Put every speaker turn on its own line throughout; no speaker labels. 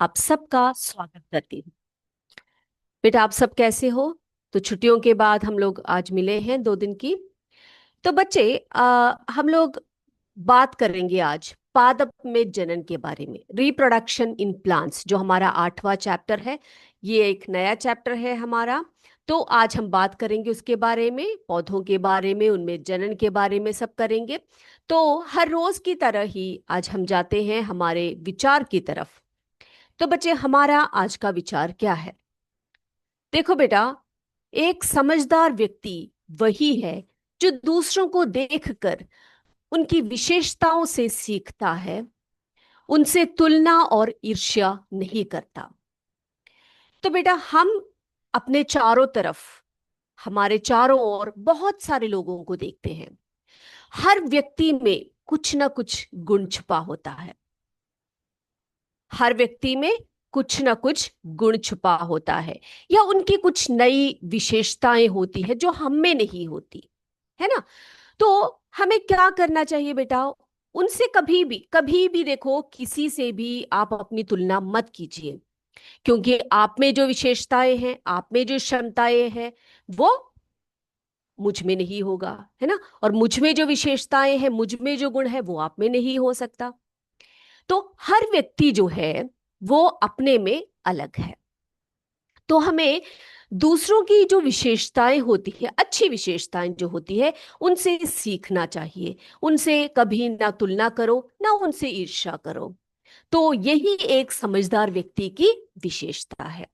आप सबका स्वागत करती हूँ। बेटा, आप सब कैसे हो? तो छुट्टियों के बाद हम लोग आज मिले हैं 2 दिन की। तो बच्चे, हम लोग बात करेंगे आज पादप में जनन के बारे में, रिप्रोडक्शन इन प्लांट्स, जो हमारा 8वां चैप्टर है। ये एक नया चैप्टर है हमारा। तो आज हम बात करेंगे उसके बारे में, पौधों के बारे में, उनमें जनन के बारे में सब करेंगे। तो हर रोज की तरह ही आज हम जाते हैं हमारे विचार की तरफ। तो बच्चे, हमारा आज का विचार क्या है? देखो बेटा, एक समझदार व्यक्ति वही है जो दूसरों को देखकर उनकी विशेषताओं से सीखता है, उनसे तुलना और ईर्ष्या नहीं करता। तो बेटा, हम अपने चारों तरफ, हमारे चारों ओर बहुत सारे लोगों को देखते हैं। हर व्यक्ति में कुछ ना कुछ गुण छुपा होता है। हर व्यक्ति में कुछ ना कुछ गुण छुपा होता है, या उनकी कुछ नई विशेषताएं होती है जो हम में नहीं होती, है ना? तो हमें क्या करना चाहिए बेटा? उनसे कभी भी देखो, किसी से भी आप अपनी तुलना मत कीजिए, क्योंकि आप में जो विशेषताएं हैं, आप में जो क्षमताएं हैं, वो मुझ में नहीं होगा, है ना? और मुझ में जो विशेषताएं हैं, मुझ में जो गुण है, वो आप में नहीं हो सकता। तो हर व्यक्ति जो है वो अपने में अलग है। तो हमें दूसरों की जो विशेषताएं होती है, अच्छी विशेषताएं जो होती है, उनसे सीखना चाहिए। उनसे कभी ना तुलना करो, ना उनसे ईर्ष्या करो। तो यही एक समझदार व्यक्ति की विशेषता है।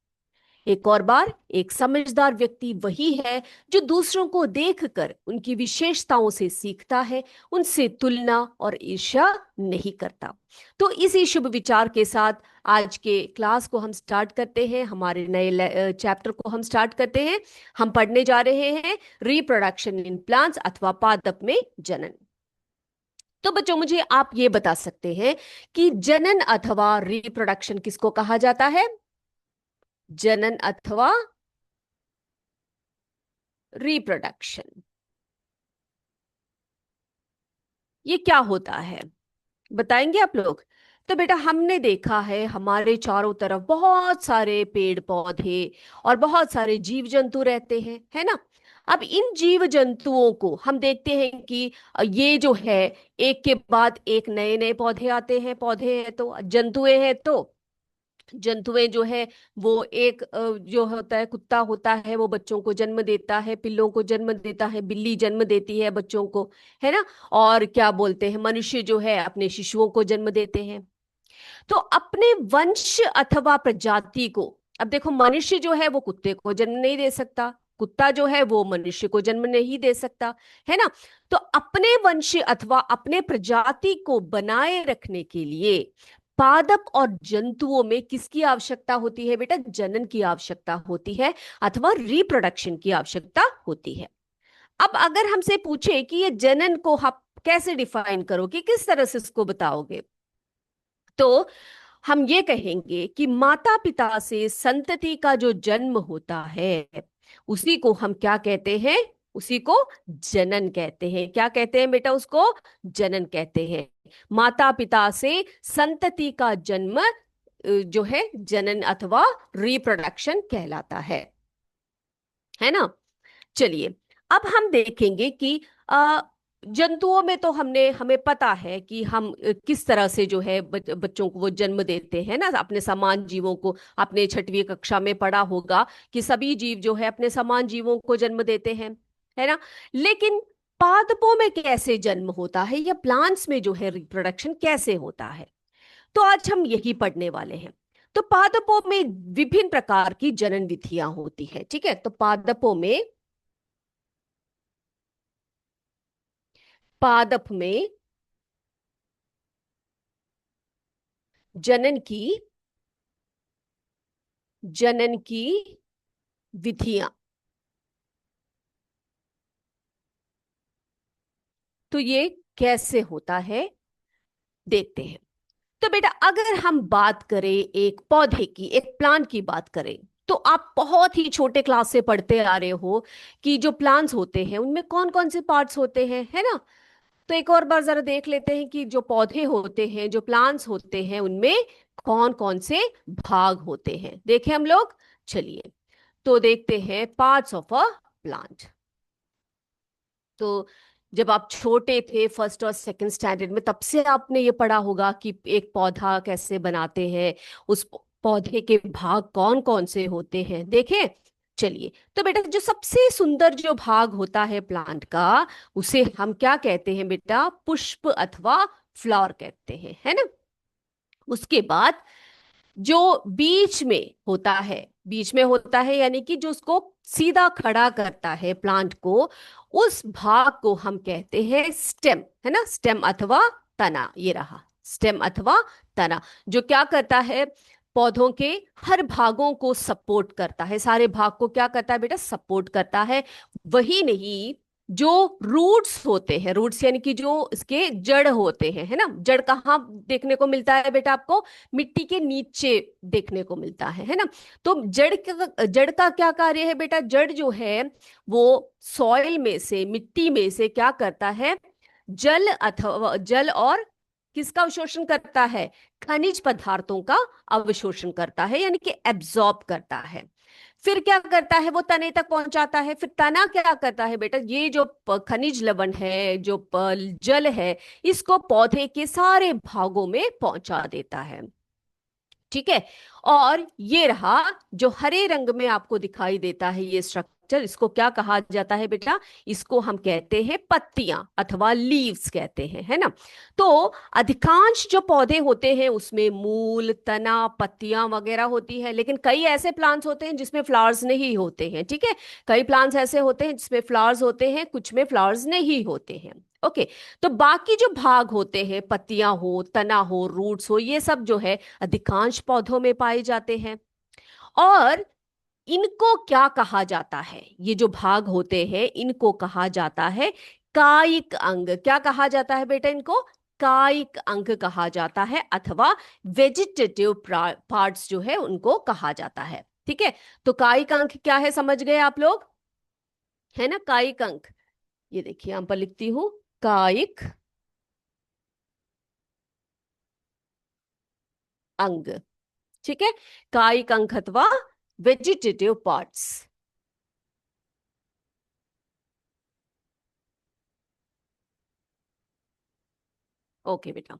एक और बार, एक समझदार व्यक्ति वही है जो दूसरों को देखकर उनकी विशेषताओं से सीखता है, उनसे तुलना और ईर्ष्या नहीं करता। तो इसी शुभ विचार के साथ आज के क्लास को हम स्टार्ट करते हैं, हमारे नए चैप्टर को हम स्टार्ट करते हैं। हम पढ़ने जा रहे हैं रिप्रोडक्शन इन प्लांट्स, अथवा पादप में जनन। तो बच्चों, मुझे आप ये बता सकते हैं कि जनन अथवा रिप्रोडक्शन किसको कहा जाता है? जनन अथवा रिप्रोडक्शन, ये क्या होता है, बताएंगे आप लोग? तो बेटा, हमने देखा है हमारे चारों तरफ बहुत सारे पेड़ पौधे और बहुत सारे जीव जंतु रहते हैं, है ना? अब इन जीव जंतुओं को हम देखते हैं कि ये जो है, एक के बाद एक नए नए पौधे आते हैं। पौधे हैं तो जंतुएं हैं, तो जंतुएं जो है वो एक जो होता है, कुत्ता होता है, वो बच्चों को जन्म देता है, पिल्लों को जन्म देता है, बिल्ली जन्म देती है बच्चों को, है ना? और क्या बोलते हैं, मनुष्य जो है अपने शिशुओं को जन्म देते हैं। तो अपने वंश अथवा प्रजाति को, अब देखो, मनुष्य जो है वो कुत्ते को जन्म नहीं दे सकता, कुत्ता जो है वो मनुष्य को जन्म नहीं दे सकता, है ना? तो अपने वंश अथवा अपने प्रजाति को बनाए रखने के लिए पादप और जंतुओं में किसकी आवश्यकता होती है बेटा? जनन की आवश्यकता होती है, अथवा रिप्रोडक्शन की आवश्यकता होती है। अब अगर हमसे पूछे कि ये जनन को आप कैसे डिफाइन करोगे, किस तरह से इसको बताओगे, तो हम ये कहेंगे कि माता पिता से संतति का जो जन्म होता है, उसी को हम क्या कहते हैं? उसी को जनन कहते हैं। क्या कहते हैं बेटा? उसको जनन कहते हैं। माता पिता से संतति का जन्म जो है जनन अथवा रिप्रोडक्शन कहलाता है ना? चलिए, अब हम देखेंगे कि जंतुओं में तो हमें पता है कि हम किस तरह से जो है बच्चों को वो जन्म देते हैं ना, अपने समान जीवों को। आपने 6वीं कक्षा में पढ़ा होगा कि सभी जीव जो है अपने समान जीवों को जन्म देते हैं, है ना? लेकिन पादपों में कैसे जन्म होता है, या प्लांट्स में जो है रिप्रोडक्शन कैसे होता है, तो आज हम यही पढ़ने वाले हैं। तो पादपों में विभिन्न प्रकार की जनन विधियां होती है, ठीक है? तो पादप में जनन की जनन की विधियां, तो ये कैसे होता है, देखते हैं। तो बेटा, अगर हम बात करें एक पौधे की, एक प्लांट की बात करें, तो आप बहुत ही छोटे क्लास से पढ़ते आ रहे हो कि जो प्लांट्स होते हैं उनमें कौन कौन से पार्ट्स होते हैं, है ना? तो एक और बार जरा देख लेते हैं कि जो पौधे होते हैं, जो प्लांट्स होते हैं, उनमें कौन कौन से भाग होते हैं देखें हम लोग। चलिए, तो देखते हैं पार्ट्स ऑफ अ प्लांट। तो जब आप छोटे थे फर्स्ट और सेकंड स्टैंडर्ड में, तब से आपने ये पढ़ा होगा कि एक पौधा कैसे बनाते हैं, उस पौधे के भाग कौन कौन से होते हैं, देखें। चलिए, तो बेटा जो सबसे सुंदर जो भाग होता है प्लांट का, उसे हम क्या कहते हैं बेटा? पुष्प अथवा फ्लावर कहते हैं, है ना। उसके बाद जो बीच में होता है, बीच में होता है यानी कि जो उसको सीधा खड़ा करता है प्लांट को, उस भाग को हम कहते हैं स्टेम, है ना। स्टेम अथवा तना, ये रहा स्टेम अथवा तना, जो क्या करता है? पौधों के हर भागों को सपोर्ट करता है, सारे भाग को क्या करता है बेटा? सपोर्ट करता है। वही नहीं, जो रूट्स होते हैं, रूट्स यानी कि जो इसके जड़ होते हैं, है ना। जड़ कहाँ देखने को मिलता है बेटा आपको? मिट्टी के नीचे देखने को मिलता है ना। तो जड़ का क्या कार्य है बेटा? जड़ जो है वो सॉइल में से, मिट्टी में से क्या करता है? जल अथवा जल और किसका अवशोषण करता है? खनिज पदार्थों का अवशोषण करता है, यानी कि एब्जॉर्ब करता है। फिर क्या करता है? वो तने तक पहुंचाता है। फिर तना क्या करता है बेटा? ये जो खनिज लवण है, जो जल है, इसको पौधे के सारे भागों में पहुंचा देता है। ठीक है। और ये रहा जो हरे रंग में आपको दिखाई देता है ये स्ट्रक्चर, इसको क्या कहा जाता है बेटा? इसको हम कहते हैं पत्तियां अथवा लीव्स कहते हैं, है ना। तो अधिकांश जो पौधे होते हैं उसमें मूल, तना, पत्तियां वगैरह होती है, लेकिन कई ऐसे प्लांट्स होते हैं जिसमें फ्लावर्स नहीं होते हैं। ठीक है। कई प्लांट्स ऐसे होते हैं जिसमें फ्लावर्स होते हैं, कुछ में फ्लावर्स नहीं होते हैं। ओके। तो बाकी जो भाग होते हैं, पत्तियां हो, तना हो, रूट्स हो, ये सब जो है अधिकांश पौधों में पाए जाते हैं। और इनको क्या कहा जाता है? ये जो भाग होते हैं इनको कहा जाता है कायिक अंग। क्या कहा जाता है बेटा इनको? कायिक अंग कहा जाता है, अथवा वेजिटेटिव पार्ट्स जो है उनको कहा जाता है। ठीक है। तो कायिक अंग क्या है समझ गए आप लोग? है ना, कायिक अंग। ये देखिए यहां पर लिखती हूं, कायिक अंग। ठीक है। कायिक अंग अथवा वेजिटेटिव पार्ट्स। ओके बेटा,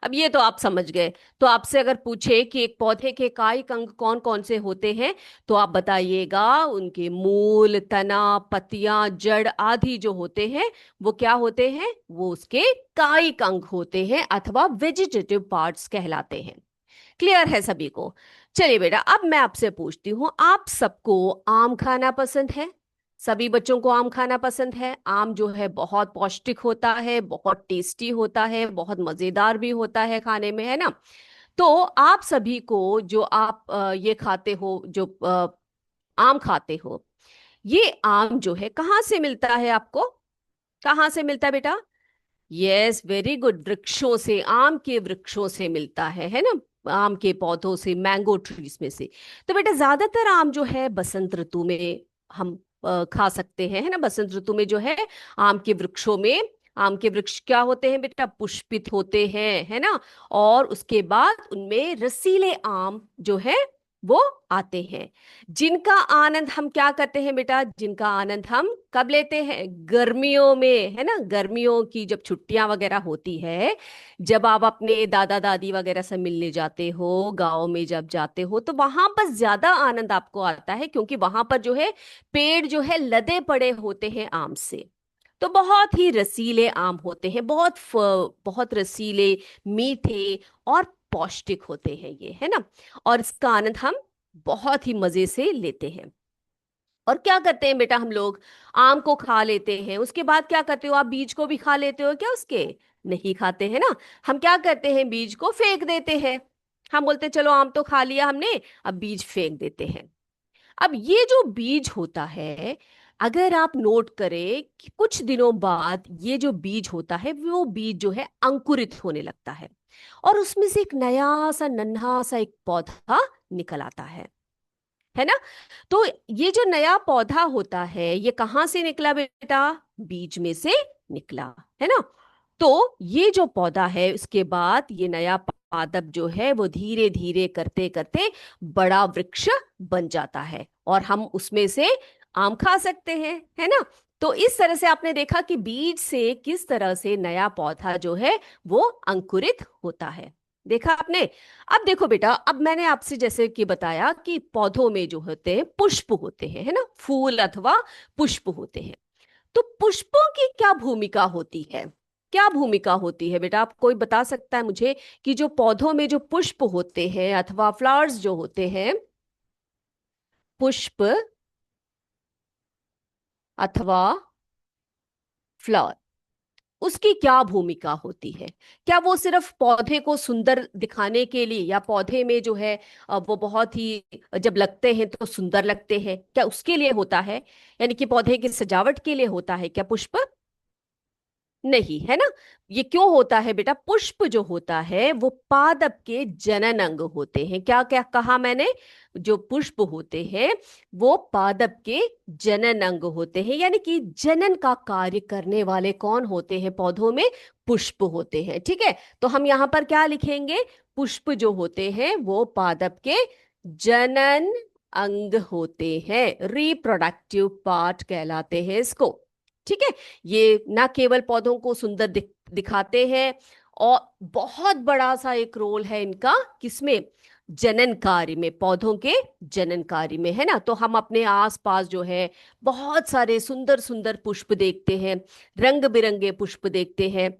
अब ये तो आप समझ गए। तो आपसे अगर पूछे कि एक पौधे के कायिक अंग कौन कौन से होते हैं, तो आप बताइएगा उनके मूल, तना, पत्तियां, जड़ आदि जो होते हैं वो क्या होते हैं? वो उसके कायिक अंग होते हैं, अथवा वेजिटेटिव पार्ट्स कहलाते हैं। क्लियर है सभी को? चलिए बेटा, अब मैं आपसे पूछती हूँ, आप सबको आम खाना पसंद है? सभी बच्चों को आम खाना पसंद है। आम जो है बहुत पौष्टिक होता है, बहुत टेस्टी होता है, बहुत मजेदार भी होता है खाने में, है ना। तो आप सभी को जो आप ये खाते हो, जो आम खाते हो, ये आम जो है कहाँ से मिलता है आपको? कहाँ से मिलता है बेटा? यस, वेरी गुड, वृक्षों से, आम के वृक्षों से मिलता है ना। आम के पौधों से, मैंगो ट्रीज में से। तो बेटा ज्यादातर आम जो है बसंत ऋतु में हम खा सकते हैं, है ना। बसंत ऋतु में जो है आम के वृक्षों में, आम के वृक्ष क्या होते हैं बेटा? पुष्पित होते हैं, है ना। और उसके बाद उनमें रसीले आम जो है वो आते हैं, जिनका आनंद हम क्या करते हैं बेटा? जिनका आनंद हम कब लेते हैं? गर्मियों में, है ना। गर्मियों की जब छुट्टियां वगैरह होती है, जब आप अपने दादा दादी वगैरह से मिलने जाते हो, गांव में जब जाते हो, तो वहां पर ज्यादा आनंद आपको आता है, क्योंकि वहां पर जो है पेड़ जो है लदे पड़े होते हैं आम से। तो बहुत ही रसीले आम होते हैं, बहुत रसीले, मीठे और पौष्टिक होते हैं ये, है ना। और इसका आनंद हम बहुत ही मजे से लेते हैं। और क्या करते हैं बेटा हम लोग? आम को खा लेते हैं, उसके बाद क्या करते हो आप? बीज को भी खा लेते हो क्या उसके? नहीं खाते हैं ना। हम क्या करते हैं? बीज को फेंक देते हैं। हम बोलते हैं चलो आम तो खा लिया हमने, अब बीज फेंक देते हैं। अब ये जो बीज होता है, अगर आप नोट करें कि कुछ दिनों बाद ये जो बीज होता है, वो बीज जो है अंकुरित होने लगता है, और उसमें से एक नया सा नन्हा सा एक पौधा निकल आता है ना। तो ये जो नया पौधा होता है, ये कहाँ से निकला बेटा? बीज में से निकला, है ना। तो ये जो पौधा है, उसके बाद ये नया पादप जो है वो धीरे धीरे करते करते बड़ा वृक्ष बन जाता है और हम उसमें से आम खा सकते हैं, है ना। तो इस तरह से आपने देखा कि बीज से किस तरह से नया पौधा जो है वो अंकुरित होता है, देखा आपने। अब देखो बेटा, अब मैंने आपसे जैसे कि बताया कि पौधों में जो होते हैं पुष्प होते हैं, है ना, फूल अथवा पुष्प होते हैं। तो पुष्पों की क्या भूमिका होती है, क्या भूमिका होती है बेटा, आप कोई बता सकता है मुझे कि जो पौधों में जो पुष्प होते हैं अथवा फ्लावर्स जो होते हैं, पुष्प अथवा फ्लावर, उसकी क्या भूमिका होती है। क्या वो सिर्फ पौधे को सुंदर दिखाने के लिए, या पौधे में जो है वो बहुत ही जब लगते हैं तो सुंदर लगते हैं, क्या उसके लिए होता है, यानी कि पौधे की सजावट के लिए होता है क्या पुष्प? नहीं, है ना। ये क्यों होता है बेटा, पुष्प जो होता है वो पादप के जनन अंग होते हैं। क्या क्या कहा मैंने, जो पुष्प होते हैं वो पादप के जनन अंग होते हैं, यानी कि जनन का कार्य करने वाले कौन होते हैं पौधों में, पुष्प होते हैं, ठीक है। तो हम यहां पर क्या लिखेंगे, पुष्प जो होते हैं वो पादप के जनन अंग होते हैं, रिप्रोडक्टिव पार्ट कहलाते हैं इसको, ठीक है। ये ना केवल पौधों को सुंदर दिखाते हैं, और बहुत बड़ा सा एक रोल है इनका, किसमें, जनन कार्य में, पौधों के जनन कार्य में, है ना। तो हम अपने आसपास जो है बहुत सारे सुंदर सुंदर पुष्प देखते हैं, रंग बिरंगे पुष्प देखते हैं।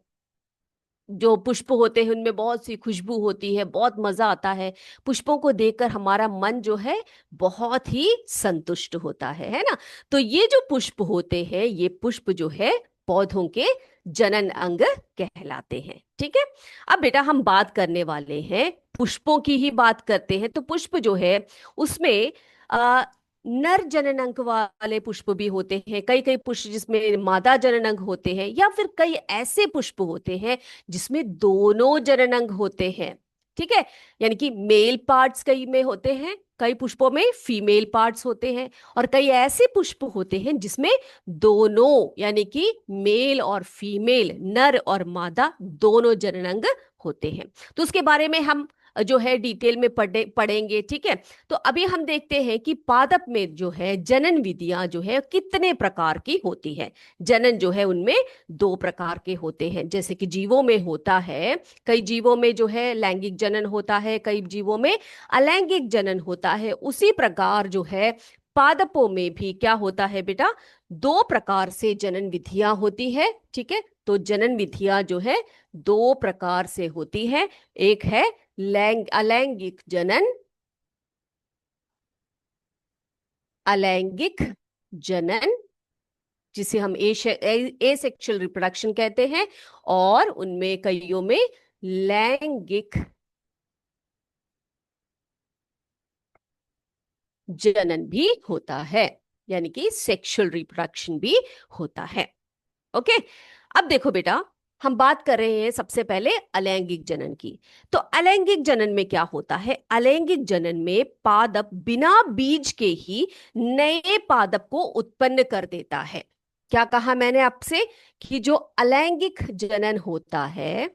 जो पुष्प होते हैं उनमें बहुत सी खुशबू होती है, बहुत मजा आता है। पुष्पों को देखकर हमारा मन जो है बहुत ही संतुष्ट होता है ना। तो ये जो पुष्प होते हैं, ये पुष्प जो है पौधों के जनन अंग कहलाते हैं, ठीक है। अब बेटा हम बात करने वाले हैं, पुष्पों की ही बात करते हैं। तो पुष्प जो है उसमें आ, नर जनन अंग वाले पुष्प भी होते हैं, कई कई पुष्प जिसमें मादा जनन अंग होते हैं, या फिर कई ऐसे पुष्प होते हैं जिसमें दोनों जनन अंग होते हैं, ठीक है। यानी कि मेल पार्ट्स कई में होते हैं, कई पुष्पों में फीमेल पार्ट्स होते हैं, और कई ऐसे पुष्प होते हैं जिसमें दोनों, यानी कि मेल और फीमेल, नर और मादा दोनों जनन अंग होते हैं। तो उसके बारे में हम जो है डिटेल में पढ़ेंगे, ठीक है। तो अभी हम देखते हैं कि पादप में जो है जनन विधियां जो है कितने प्रकार की होती है। जनन जो है उनमें दो प्रकार के होते हैं, जैसे कि जीवों में होता है, कई जीवों में जो है लैंगिक जनन होता है, कई जीवों में अलैंगिक जनन होता है। उसी प्रकार जो है पादपों में भी क्या होता है बेटा, दो प्रकार से जनन विधियां होती है, ठीक है। तो जनन विधियां जो है दो प्रकार से होती है, एक है अलैंगिक जनन, अलैंगिक जनन जिसे हम एसेक्सुअल रिप्रोडक्शन कहते हैं, और उनमें कईयों में लैंगिक जनन भी होता है, यानी कि सेक्सुअल रिप्रोडक्शन भी होता है, ओके। अब देखो बेटा, हम बात कर रहे हैं सबसे पहले अलैंगिक जनन की। तो अलैंगिक जनन में क्या होता है, अलैंगिक जनन में पादप बिना बीज के ही नए पादप को उत्पन्न कर देता है। क्या कहा मैंने आपसे कि जो अलैंगिक जनन होता है,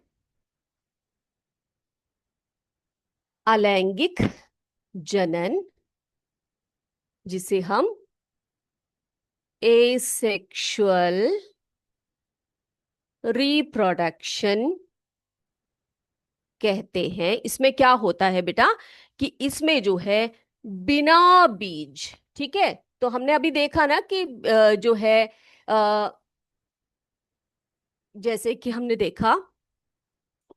अलैंगिक जनन जिसे हम एसेक्सुअल रिप्रोडक्शन कहते हैं, इसमें क्या होता है बेटा कि इसमें जो है बिना बीज, ठीक है। तो हमने अभी देखा ना कि जो है अ, जैसे कि हमने देखा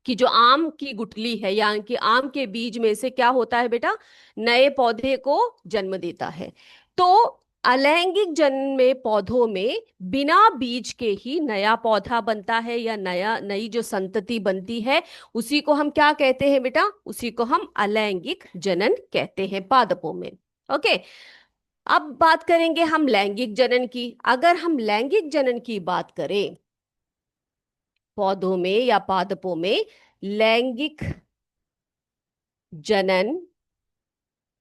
कि जो आम की गुठली है, यानी कि आम के बीज में से क्या होता है बेटा, नए पौधे को जन्म देता है। तो अलैंगिक जन्म में पौधों में बिना बीज के ही नया पौधा बनता है, या नया नई जो संतति बनती है, उसी को हम क्या कहते हैं बेटा, उसी को हम अलैंगिक जनन कहते हैं पादपों में, ओके। अब बात करेंगे हम लैंगिक जनन की। अगर हम लैंगिक जनन की बात करें पौधों में या पादपों में, लैंगिक जनन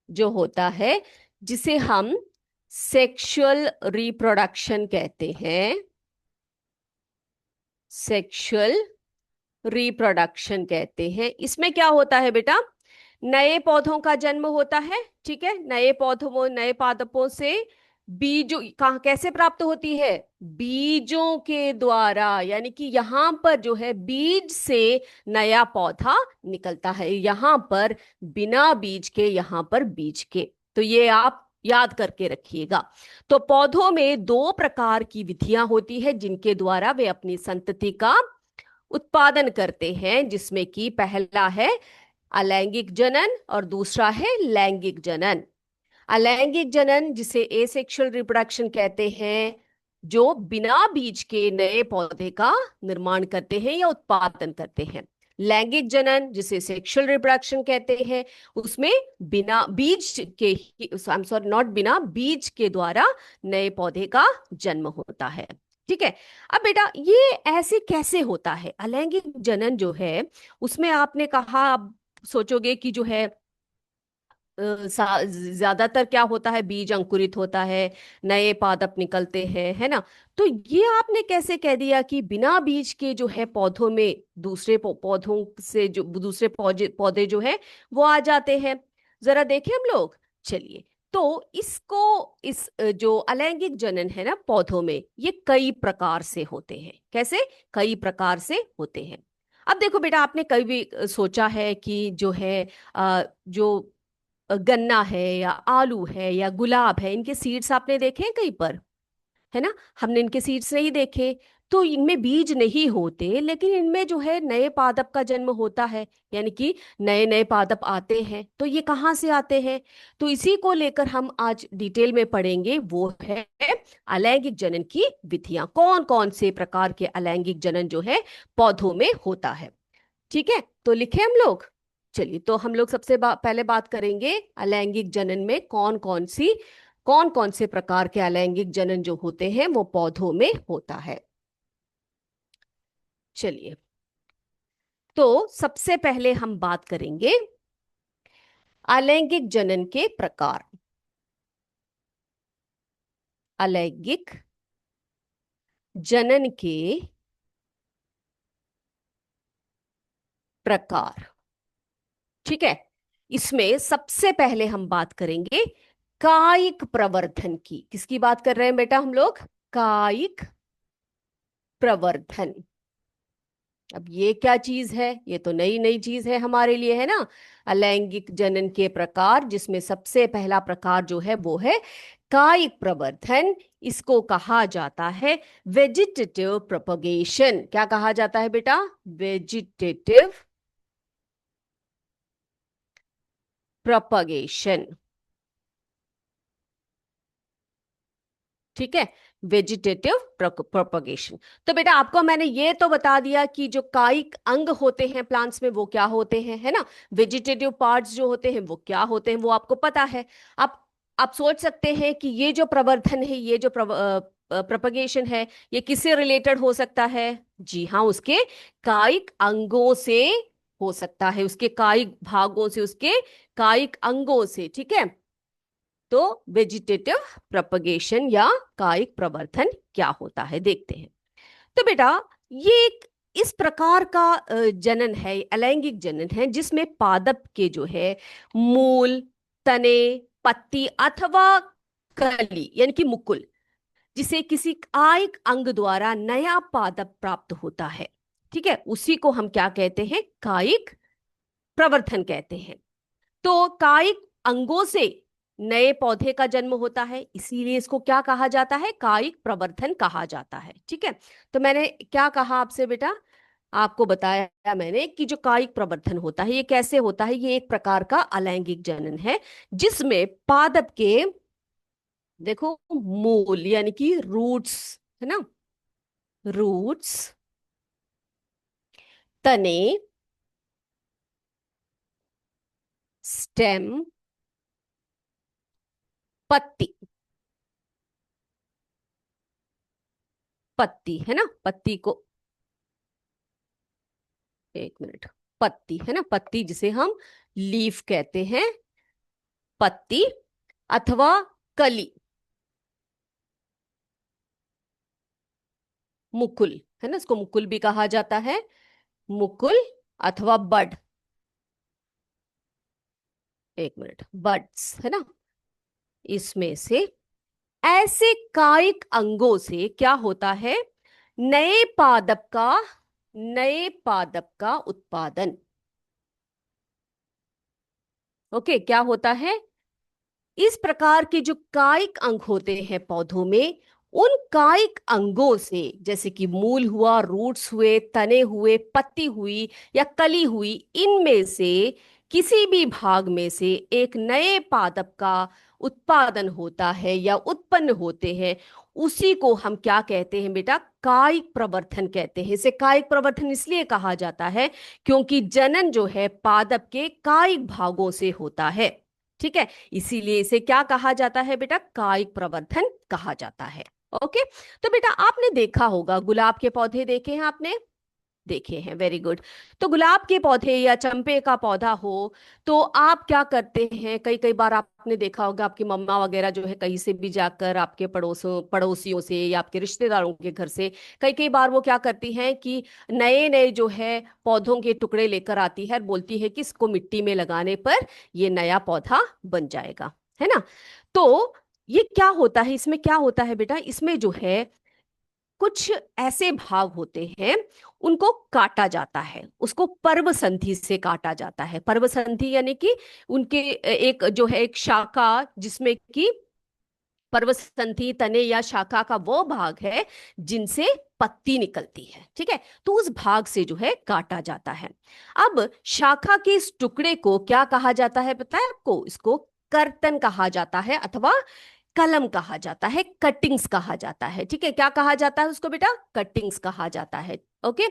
जो होता है जिसे हम सेक्सुअल रिप्रोडक्शन कहते हैं, सेक्सुअल रिप्रोडक्शन कहते हैं। इसमें क्या होता है बेटा, नए पौधों का जन्म होता है। ठीक है, नए पौधों, नए पादपों से बीजों कहाँ कैसे प्राप्त होती है, बीजों के द्वारा, यानी कि यहाँ पर जो है बीज से नया पौधा निकलता है। यहाँ पर बिना बीज के, यहाँ पर बीज के। तो ये आप याद करके रखिएगा। तो पौधों में दो प्रकार की विधियां होती है जिनके द्वारा वे अपनी संतति का उत्पादन करते हैं, जिसमें कि पहला है अलैंगिक जनन और दूसरा है लैंगिक जनन। अलैंगिक जनन, जिसे एसेक्सुअल रिप्रोडक्शन कहते हैं, जो बिना बीज के नए पौधे का निर्माण करते हैं या उत्पादन करते हैं। लैंगिक जनन, जिसे सेक्सुअल रिप्रोडक्शन कहते हैं, उसमें बिना बीज के ही, आई एम सॉरी, नॉट बिना बीज के द्वारा नए पौधे का जन्म होता है। ठीक है। अब बेटा ये ऐसे कैसे होता है अलैंगिक जनन जो है, उसमें आपने कहा, आप सोचोगे कि जो है ज्यादातर क्या होता है, बीज अंकुरित होता है, नए पादप निकलते हैं, है ना। तो ये आपने कैसे कह दिया कि बिना बीज के जो है पौधों में दूसरे पौधों से जो दूसरे पौधे पौधे जो है वो आ जाते हैं। जरा देखें हम लोग। चलिए, तो इसको जो अलैंगिक जनन है ना पौधों में, ये कई प्रकार से होते हैं। कैसे? कई प्रकार से होते हैं। अब देखो बेटा, आपने कभी भी सोचा है कि जो है जो गन्ना है या आलू है या गुलाब है, इनके सीड्स आपने देखे हैं कहीं पर? है ना, हमने इनके सीड्स नहीं देखे। तो इनमें बीज नहीं होते, लेकिन इनमें जो है नए पादप का जन्म होता है, यानी कि नए नए पादप आते हैं। तो ये कहाँ से आते हैं? तो इसी को लेकर हम आज डिटेल में पढ़ेंगे, वो है अलैंगिक जनन की विधियां। कौन कौन से प्रकार के अलैंगिक जनन जो है पौधों में होता है। ठीक है, तो लिखे हम लोग। चलिए, तो हम लोग सबसे पहले बात करेंगे अलैंगिक जनन में कौन कौन से प्रकार के अलैंगिक जनन जो होते हैं वो पौधों में होता है। चलिए, तो सबसे पहले हम बात करेंगे अलैंगिक जनन के प्रकार। अलैंगिक जनन के प्रकार। ठीक है, इसमें सबसे पहले हम बात करेंगे कायिक प्रवर्धन की। किसकी बात कर रहे हैं बेटा हम लोग? कायिक प्रवर्धन। अब ये क्या चीज है? ये तो नई नई चीज है हमारे लिए, है ना। अलैंगिक जनन के प्रकार, जिसमें सबसे पहला प्रकार जो है वो है कायिक प्रवर्धन। इसको कहा जाता है वेजिटेटिव प्रोपगेशन। क्या कहा जाता है बेटा? Vegetative propagation. ठीक है, वेजिटेटिव प्रोपगेशन। तो बेटा आपको मैंने ये तो बता दिया कि जो कायिक अंग होते हैं प्लांट्स में वो क्या होते हैं, है ना। वेजिटेटिव पार्ट्स जो होते हैं वो क्या होते हैं वो आपको पता है। आप सोच सकते हैं कि ये जो प्रवर्धन है, ये जो प्रोपगेशन है, ये किससे रिलेटेड हो सकता है? जी हाँ, उसके कायिक अंगों से हो सकता है, उसके कायिक भागों से, उसके कायिक अंगों से। ठीक है, तो वेजिटेटिव प्रोपगेशन या कायिक प्रवर्धन क्या होता है देखते हैं। तो बेटा ये एक इस प्रकार का जनन है, अलैंगिक जनन है, जिसमें पादप के जो है मूल, तने, पत्ती अथवा कली, यानी कि मुकुल, जिसे किसी कायिक अंग द्वारा नया पादप प्राप्त होता है। ठीक है, उसी को हम क्या कहते हैं? कायिक प्रवर्धन कहते हैं। तो कायिक अंगों से नए पौधे का जन्म होता है, इसीलिए इसको क्या कहा जाता है? कायिक प्रवर्धन कहा जाता है। ठीक है, तो मैंने क्या कहा आपसे बेटा? आपको बताया मैंने कि जो कायिक प्रवर्धन होता है ये कैसे होता है। ये एक प्रकार का अलैंगिक जनन है, जिसमें पादप के, देखो, मूल यानी कि रूट्स, है ना, रूट्स, तने, स्टेम, पत्ती, पत्ती है ना, पत्ती को, एक मिनट, पत्ती है ना, पत्ती जिसे हम लीफ कहते हैं, पत्ती अथवा कली, मुकुल, है ना, इसको मुकुल भी कहा जाता है, मुकुल अथवा बड, एक मिनट, बड्स है ना, इसमें से ऐसे कायिक अंगों से क्या होता है, नए पादप का, नए पादप का उत्पादन। ओके, क्या होता है, इस प्रकार के जो कायिक अंग होते हैं पौधों में, उन कायिक अंगों से, जैसे कि मूल हुआ, रूट्स हुए, तने हुए, पत्ती हुई या कली हुई, इनमें से किसी भी भाग में से एक नए पादप का उत्पादन होता है या उत्पन्न होते हैं, उसी को हम क्या कहते हैं बेटा, कायिक प्रवर्धन कहते हैं। इसे कायिक प्रवर्धन इसलिए कहा जाता है क्योंकि जनन जो है पादप के कायिक भागों से होता है। ठीक है, इसीलिए इसे क्या कहा जाता है बेटा, कायिक प्रवर्धन कहा जाता है। ओके, तो बेटा आपने देखा होगा, गुलाब के पौधे देखे हैं आपने, देखे हैं, वेरी गुड। तो गुलाब के पौधे या चंपे का पौधा हो, तो आप क्या करते हैं, कई कई बार आपने देखा होगा, आपकी मम्मा वगैरह जो है कहीं से भी जाकर आपके पड़ोसियों से या आपके रिश्तेदारों के घर से कई कई बार वो क्या करती हैं कि नए नए जो है पौधों के टुकड़े लेकर आती है और बोलती है कि इसको मिट्टी में लगाने पर ये नया पौधा बन जाएगा, है ना। तो ये क्या होता है, इसमें क्या होता है बेटा, इसमें जो है कुछ ऐसे भाग होते हैं, उनको काटा जाता है, उसको पर्व संधि से काटा जाता है। पर्व संधि यानी कि उनके एक जो है एक शाखा, जिसमें कि पर्व संधि तने या शाखा का वो भाग है जिनसे पत्ती निकलती है, ठीक है, तो उस भाग से जो है काटा जाता है। अब शाखा के इस टुकड़े को क्या कहा जाता है पता है आपको, इसको कर्तन कहा जाता है अथवा कलम कहा जाता है, कटिंग्स कहा जाता है। ठीक है, क्या कहा जाता है उसको बेटा, कटिंग्स कहा जाता है। ओके,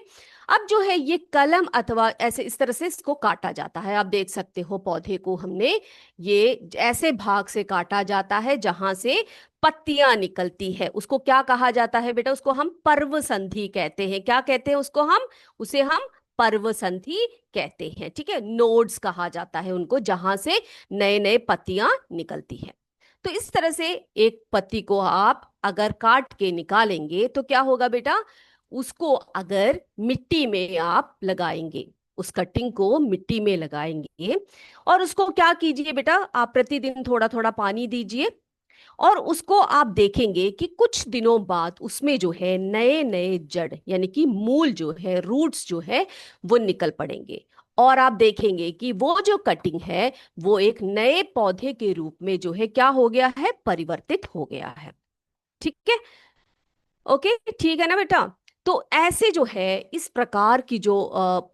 अब जो है ये कलम अथवा ऐसे इस तरह से इसको काटा जाता है। आप देख सकते हो पौधे को हमने ये ऐसे भाग से काटा जाता है जहां से पत्तियां निकलती है, उसको क्या कहा जाता है बेटा, उसको हम पर्व संधि कहते हैं। क्या कहते हैं उसको हम, उसे हम पर्व संधि कहते हैं। ठीक है, नोड्स कहा जाता है उनको, जहां से नए नए पत्तियां निकलती है। तो इस तरह से एक पत्ती को आप अगर काट के निकालेंगे तो क्या होगा बेटा, उसको अगर मिट्टी में आप लगाएंगे, उस कटिंग को मिट्टी में लगाएंगे और उसको क्या कीजिए बेटा, आप प्रतिदिन थोड़ा थोड़ा पानी दीजिए और उसको आप देखेंगे कि कुछ दिनों बाद उसमें जो है नए नए जड़ यानी कि मूल जो है, रूट्स जो है, वो निकल पड़ेंगे और आप देखेंगे कि वो जो कटिंग है वो एक नए पौधे के रूप में जो है क्या हो गया है, परिवर्तित हो गया है। ठीक है, ओके, ठीक है ना बेटा। तो ऐसे जो है इस प्रकार की जो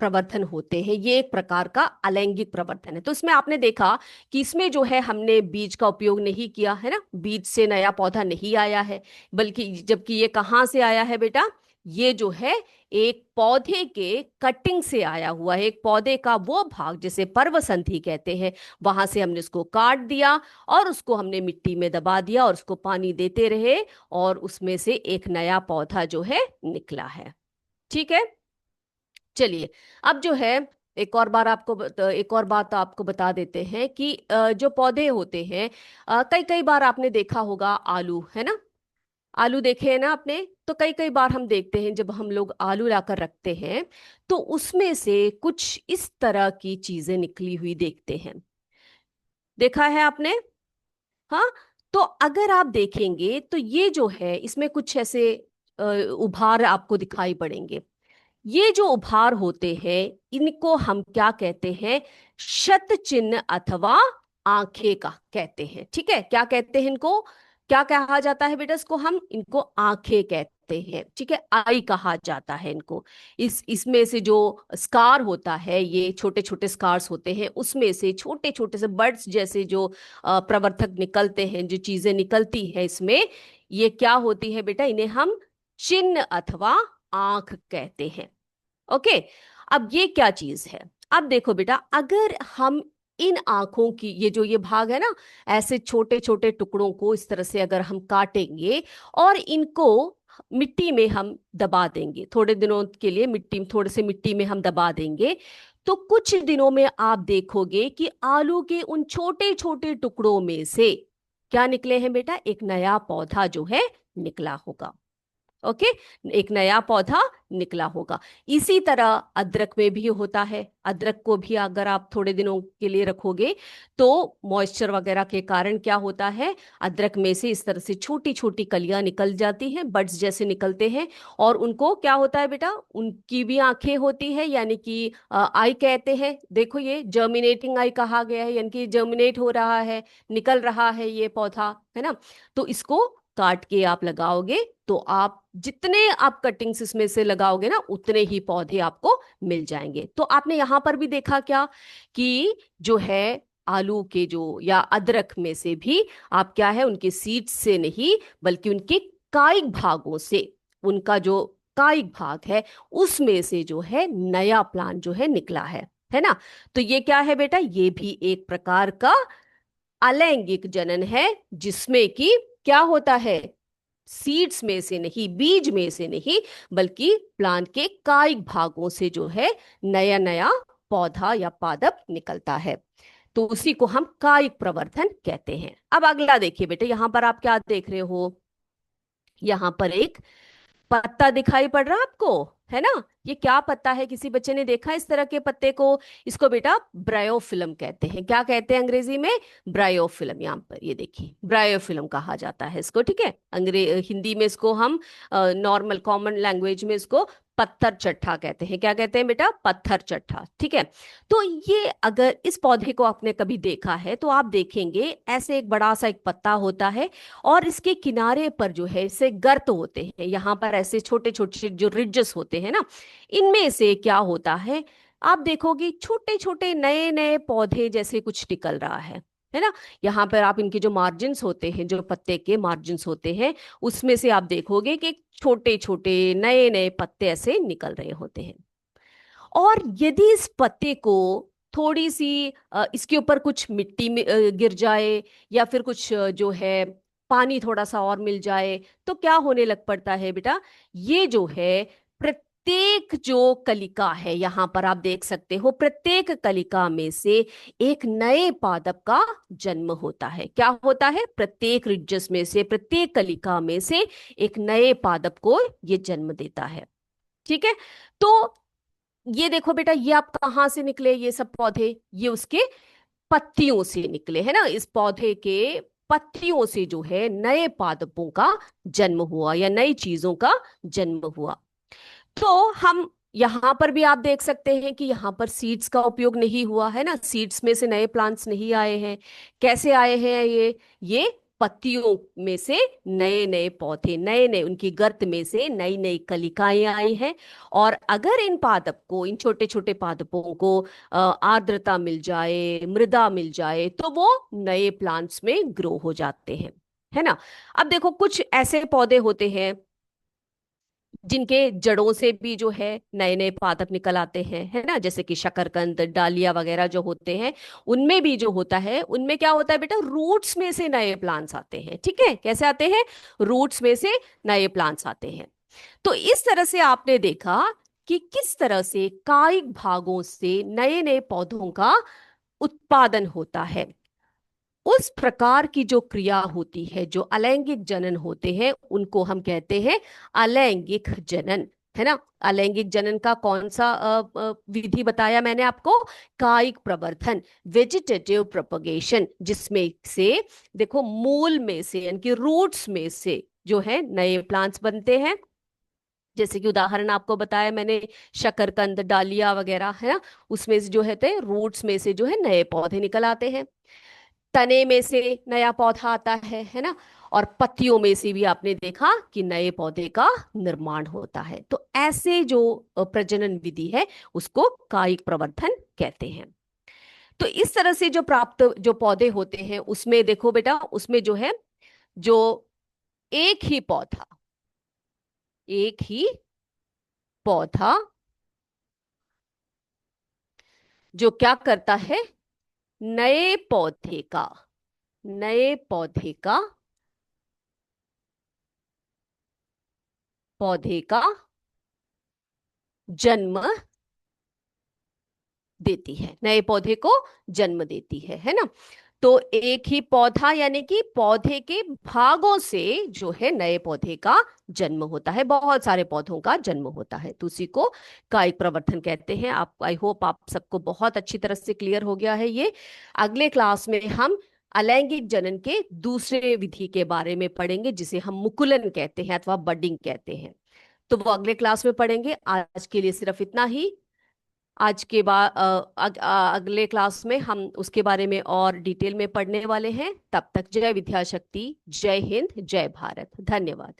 प्रवर्धन होते हैं, ये एक प्रकार का अलैंगिक प्रवर्धन है। तो इसमें आपने देखा कि इसमें जो है हमने बीज का उपयोग नहीं किया है ना, बीज से नया पौधा नहीं आया है, बल्कि जबकि ये कहाँ से आया है बेटा, ये जो है एक पौधे के कटिंग से आया हुआ है, एक पौधे का वो भाग जिसे पर्व संधि कहते हैं, वहां से हमने उसको काट दिया और उसको हमने मिट्टी में दबा दिया और उसको पानी देते रहे और उसमें से एक नया पौधा जो है निकला है। ठीक है, चलिए, अब जो है एक और बार आपको एक और बात आपको बता देते हैं कि जो पौधे होते हैं, कई कई बार आपने देखा होगा आलू, है ना, आलू देखे हैं ना आपने, तो कई कई बार हम देखते हैं जब हम लोग आलू लाकर रखते हैं तो उसमें से कुछ इस तरह की चीजें निकली हुई देखते हैं, देखा है आपने। हाँ, तो अगर आप देखेंगे तो ये जो है इसमें कुछ ऐसे उभार आपको दिखाई पड़ेंगे। ये जो उभार होते हैं इनको हम क्या कहते हैं, शत चिन्ह अथवा आंखें का कहते हैं। ठीक है, क्या कहते हैं इनको, क्या कहा जाता है बेटा, इसको हम, इनको आंखें कहते हैं। ठीक है, आई कहा जाता है इनको। इस इसमें से जो स्कार होता है, ये छोटे छोटे स्कार्स होते हैं, उसमें से छोटे छोटे से बर्ड्स जैसे जो प्रवर्धक निकलते हैं, जो चीजें निकलती है इसमें, ये क्या होती है बेटा, इन्हें हम चिन्ह अथवा आंख कहते हैं। ओके, अब ये क्या चीज है, अब देखो बेटा, अगर हम इन आंखों की ये जो ये भाग है ना, ऐसे छोटे छोटे टुकड़ों को इस तरह से अगर हम काटेंगे और इनको मिट्टी में हम दबा देंगे, थोड़े दिनों के लिए मिट्टी में, थोड़े से मिट्टी में हम दबा देंगे, तो कुछ दिनों में आप देखोगे कि आलू के उन छोटे छोटे टुकड़ों में से क्या निकले हैं बेटा, एक नया पौधा जो है निकला होगा। ओके, एक नया पौधा निकला होगा। इसी तरह अदरक में भी होता है। अदरक को भी अगर आप थोड़े दिनों के लिए रखोगे तो मॉइस्चर वगैरह के कारण क्या होता है, अदरक में से इस तरह से छोटी छोटी कलियां निकल जाती हैं, बड्स जैसे निकलते हैं। और उनको क्या होता है बेटा, उनकी भी आंखें होती है, यानी कि आई कहते हैं। देखो ये जर्मिनेटिंग आई कहा गया है, यानी कि जर्मिनेट हो रहा है, निकल रहा है ये पौधा, है ना। तो इसको काट के आप लगाओगे तो आप जितने आप कटिंग्स इसमें से लगाओगे ना, उतने ही पौधे आपको मिल जाएंगे। तो आपने यहां पर भी देखा क्या कि जो है आलू के जो या अदरक में से भी आप क्या है, उनके सीड्स से नहीं बल्कि उनके कायिक भागों से, उनका जो कायिक भाग है उसमें से जो है नया प्लांट जो है निकला है ना। तो ये क्या है बेटा, ये भी एक प्रकार का अलैंगिक जनन है, जिसमें कि क्या होता है, सीड्स में से नहीं, बीज में से नहीं, बल्कि प्लांट के कायिक भागों से जो है नया नया पौधा या पादप निकलता है। तो उसी को हम कायिक प्रवर्धन कहते हैं। अब अगला देखिए बेटे, यहां पर आप क्या देख रहे हो, यहां पर एक पत्ता दिखाई पड़ रहा है आपको, है ना। ये क्या पत्ता है, किसी बच्चे ने देखा इस तरह के पत्ते को? इसको बेटा ब्रायोफिलम कहते हैं। क्या कहते हैं अंग्रेजी में? ब्रायोफिलम। यहाँ पर ये देखिए, ब्रायोफिलम कहा जाता है इसको, ठीक है। हिंदी में इसको हम नॉर्मल कॉमन लैंग्वेज में इसको पत्थर चट्टा कहते हैं। क्या कहते हैं बेटा? पत्थर चट्टा, ठीक है। तो ये अगर इस पौधे को आपने कभी देखा है तो आप देखेंगे ऐसे एक बड़ा सा एक पत्ता होता है, और इसके किनारे पर जो है इससे गर्त होते हैं, यहाँ पर ऐसे छोटे छोटे जो रिजेस होते हैं ना, इनमें से क्या होता है, आप देखोगे छोटे छोटे नए नए पौधे जैसे कुछ निकल रहा है ना। यहाँ पर आप इनके जो मार्जिन्स होते हैं, जो पत्ते के मार्जिन्स होते हैं, उसमें से आप देखोगे कि छोटे छोटे नए नए पत्ते ऐसे निकल रहे होते हैं। और यदि इस पत्ते को थोड़ी सी इसके ऊपर कुछ मिट्टी में गिर जाए, या फिर कुछ जो है पानी थोड़ा सा और मिल जाए, तो क्या होने लग पड़ता है बेटा, ये जो है प्रत्येक जो कलिका है, यहां पर आप देख सकते हो, प्रत्येक कलिका में से एक नए पादप का जन्म होता है। क्या होता है? प्रत्येक रिज्जस में से, प्रत्येक कलिका में से एक नए पादप को ये जन्म देता है, ठीक है। तो ये देखो बेटा, ये आप कहाँ से निकले, ये सब पौधे, ये उसके पत्तियों से निकले, है ना। इस पौधे के पत्तियों से जो है नए पादपों का जन्म हुआ, या नई चीजों का जन्म हुआ। तो हम यहां पर भी आप देख सकते हैं कि यहां पर सीड्स का उपयोग नहीं हुआ है ना, सीड्स में से नए प्लांट्स नहीं आए हैं। कैसे आए हैं ये पत्तियों में से नए नए पौधे, नए नए उनकी गर्त में से नई नई कलिकाएं आई हैं। और अगर इन पादप को, इन छोटे छोटे पादपों को आर्द्रता मिल जाए, मृदा मिल जाए, तो वो नए प्लांट्स में ग्रो हो जाते हैं, है ना। अब देखो, कुछ ऐसे पौधे होते हैं जिनके जड़ों से भी जो है नए नए पादप निकल आते हैं, है ना, जैसे कि शकरकंद, डालिया वगैरह जो होते हैं, उनमें भी जो होता है, उनमें क्या होता है बेटा, रूट्स में से नए प्लांट्स आते हैं, ठीक है। कैसे आते हैं? रूट्स में से नए प्लांट्स आते हैं। तो इस तरह से आपने देखा कि किस तरह से कायिक भागों से नए नए पौधों का उत्पादन होता है। उस प्रकार की जो क्रिया होती है, जो अलैंगिक जनन होते हैं, उनको हम कहते हैं अलैंगिक जनन, है ना। अलैंगिक जनन का कौन सा विधि बताया मैंने आपको? कायिक प्रवर्धन, वेजिटेटिव प्रोपगेशन, जिसमें से देखो मूल में से, यानी कि रूट्स में से जो है नए प्लांट्स बनते हैं। जैसे कि उदाहरण आपको बताया मैंने, शकरकंद, डालिया वगैरह, है ना, उसमें से जो है रूट्स में से जो है नए पौधे निकल आते हैं। तने में से नया पौधा आता है ना। और पत्तियों में से भी आपने देखा कि नए पौधे का निर्माण होता है। तो ऐसे जो प्रजनन विधि है उसको कायिक प्रवर्धन कहते हैं। तो इस तरह से जो प्राप्त जो पौधे होते हैं, उसमें देखो बेटा, उसमें जो है, जो एक ही पौधा, एक ही पौधा जो क्या करता है, नए पौधे का, नए पौधे का, पौधे का जन्म देती है, नए पौधे को जन्म देती है ना। तो एक ही पौधा यानी कि पौधे के भागों से जो है नए पौधे का जन्म होता है, बहुत सारे पौधों का जन्म होता है, तो उसी को कायिक प्रवर्धन कहते हैं। आप, आई होप आप सबको बहुत अच्छी तरह से क्लियर हो गया है ये। अगले क्लास में हम अलैंगिक जनन के दूसरे विधि के बारे में पढ़ेंगे, जिसे हम मुकुलन कहते हैं अथवा बडिंग कहते हैं। तो वो अगले क्लास में पढ़ेंगे। आज के लिए सिर्फ इतना ही। आज के बाद अगले क्लास में हम उसके बारे में और डिटेल में पढ़ने वाले हैं। तब तक जय विद्याशक्ति, जय हिंद, जय भारत, धन्यवाद।